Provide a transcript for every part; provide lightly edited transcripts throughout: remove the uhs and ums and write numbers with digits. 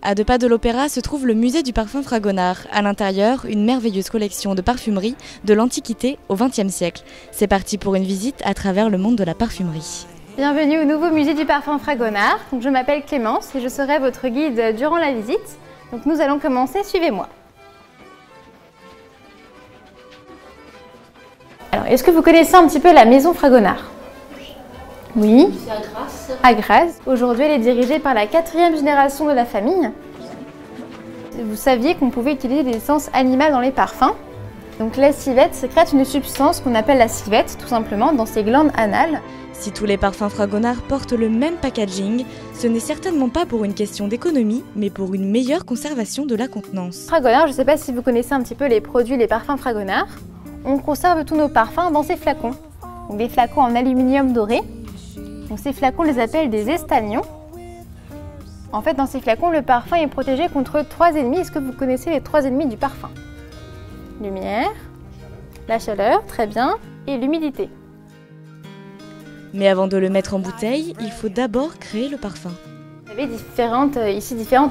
À 2 pas de l'Opéra se trouve le musée du parfum Fragonard. À l'intérieur, une merveilleuse collection de parfumerie de l'Antiquité au XXe siècle. C'est parti pour une visite à travers le monde de la parfumerie. Bienvenue au nouveau musée du parfum Fragonard. Je m'appelle Clémence et je serai votre guide durant la visite. Donc nous allons commencer, suivez-moi. Alors, est-ce que vous connaissez un petit peu la maison Fragonard? Oui. C'est à Grasse. À Grasse. Aujourd'hui, elle est dirigée par la 4e génération de la famille. Vous saviez qu'on pouvait utiliser des essences animales dans les parfums. Donc la civette sécrète une substance qu'on appelle la civette, tout simplement, dans ses glandes anales. Si tous les parfums Fragonard portent le même packaging, ce n'est certainement pas pour une question d'économie, mais pour une meilleure conservation de la contenance. Fragonard, je ne sais pas si vous connaissez un petit peu les produits, les parfums Fragonard. On conserve tous nos parfums dans ces flacons. Donc des flacons en aluminium doré. Donc ces flacons, on les appelle des estanions. En fait, dans ces flacons, le parfum est protégé contre 3 ennemis. Est-ce que vous connaissez les 3 ennemis du parfum? Lumière, la chaleur, très bien, et l'humidité. Mais avant de le mettre en bouteille, il faut d'abord créer le parfum. Vous avez différentes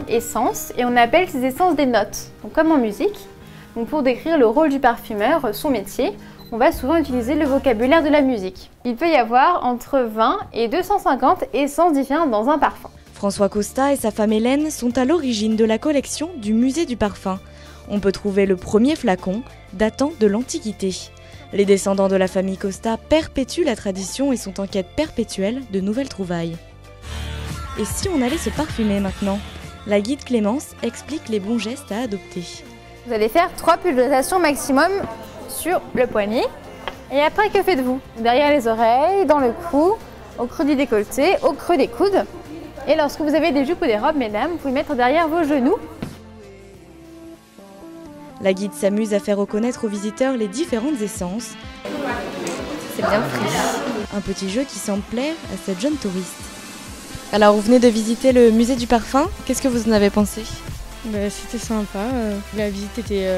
essences et on appelle ces essences des notes, donc comme en musique. Donc pour décrire le rôle du parfumeur, son métier, on va souvent utiliser le vocabulaire de la musique. Il peut y avoir entre 20 et 250 essences différentes dans un parfum. François Costa et sa femme Hélène sont à l'origine de la collection du musée du parfum. On peut trouver le premier flacon datant de l'Antiquité. Les descendants de la famille Costa perpétuent la tradition et sont en quête perpétuelle de nouvelles trouvailles. Et si on allait se parfumer maintenant? La guide Clémence explique les bons gestes à adopter. Vous allez faire 3 pulvérisations maximum sur le poignet. Et après, que faites-vous? Derrière les oreilles, dans le cou, au creux du décolleté, au creux des coudes. Et lorsque vous avez des jupes ou des robes, mesdames, vous pouvez mettre derrière vos genoux. La guide s'amuse à faire reconnaître aux visiteurs les différentes essences. C'est bien frais. Un petit jeu qui semble plaire à cette jeune touriste. Alors, vous venez de visiter le musée du parfum. Qu'est-ce que vous en avez pensé? C'était sympa. La visite était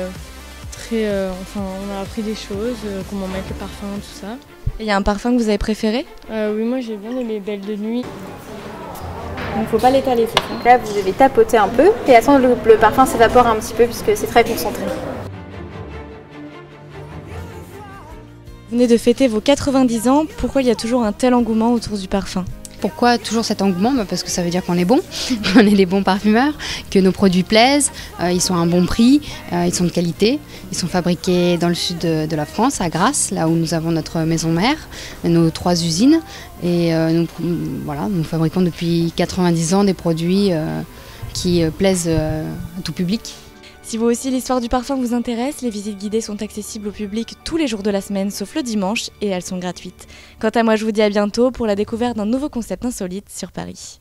très... on a appris des choses, comment mettre le parfum, tout ça. Il y a un parfum que vous avez préféré? Oui, moi j'ai bien aimé Belle de nuit. Donc il ne faut pas l'étaler, c'est ça. Donc là, vous devez tapoter un peu et attendre que le parfum s'évapore un petit peu puisque c'est très concentré. Vous venez de fêter vos 90 ans. Pourquoi il y a toujours un tel engouement autour du parfum? Pourquoi toujours cet engouement? Parce que ça veut dire qu'on est bon, on est des bons parfumeurs, que nos produits plaisent, ils sont à un bon prix, ils sont de qualité, ils sont fabriqués dans le sud de la France, à Grasse, là où nous avons notre maison mère, nos 3 usines. Et nous fabriquons depuis 90 ans des produits qui plaisent à tout public. Si vous aussi l'histoire du parfum vous intéresse, les visites guidées sont accessibles au public tous les jours de la semaine, sauf le dimanche, et elles sont gratuites. Quant à moi, je vous dis à bientôt pour la découverte d'un nouveau concept insolite sur Paris.